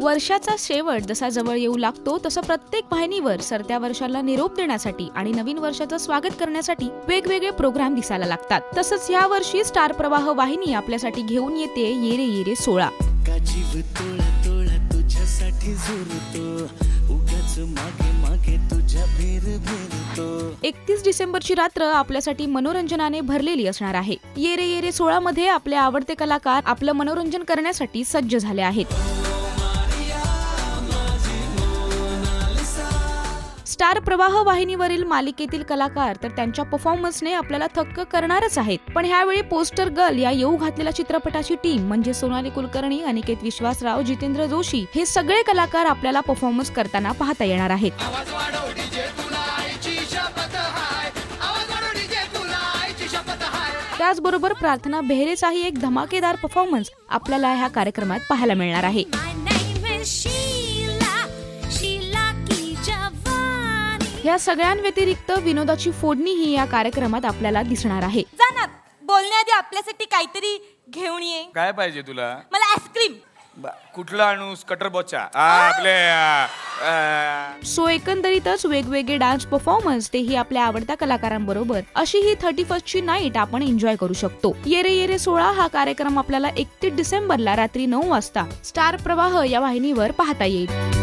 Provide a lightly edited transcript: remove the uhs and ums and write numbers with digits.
वर्षाचा शेवट जसा जवळ येऊ लागतो तसं प्रत्येक वाहिनीवर सरत्या वर्षाला निरोप देण्यासाठी आणि नवीन वर्षाचं स्वागत करण्यासाठी वेगवेगळे प्रोग्राम दिसायला लागतात. तसंच या वर्षी स्टार प्रवाह वाहिनी आपल्यासाठी घेऊन येते ये रे ये रे 16. झुरतो उगाच मागे मागे तुझ्या भेर भेरतो. 31 डिसेंबरची रात्र आपल्यासाठी मनोरंजनाने भरलेली असणार आहे. ये रे ये रे 16 मध्ये आपले आवडते कलाकार आपलं मनोरंजन करण्यासाठी सज्ज झाले आहेत. स्टार प्रवाह वाहिनीवरील मालिकेतील कलाकार तर त्यांच्या परफॉर्मन्सने आपल्याला थक्क करणारच आहेत. पण ह्यावेळी पोस्टर गर्ल या येऊ घातलेल्या चित्रपटाची टीम म्हणजे सोनाली कुलकर्णी, अनिकेत विश्वासराव, जितेंद्र जोशी हे सगळे कलाकार आपल्याला परफॉर्मन्स करताना पाहता येणार आहेत. त्याचबरोबर प्रार्थना बेहरेचाही एक धमाकेदार परफॉर्मन्स आपल्याला ह्या कार्यक्रमात पाहायला मिळणार आहे. या सगळ्यांव्यतिरिक्त विनोदाची फोडणीही या कार्यक्रमात आपल्याला दिसणार आहे. बोलण्याआधी आपल्यासाठी काहीतरी घेऊन ये. काय पाहिजे तुला? मला आईस्क्रीम. कुठला आणूस? कटर बॉचा आपले. सो एकंदरीतच वेगवेगळे डान्स परफॉर्मन्स तेही आपल्या आवडत्या कलाकारांबरोबर अशी ही 31st ची नाईट आपण एन्जॉय करू शकतो. ये रे ये रे 16 हा कार्यक्रम आपल्याला 31 डिसेंबरला रात्री 9 वाजता स्टार प्रवाह या वाहिनीवर पाहता येईल.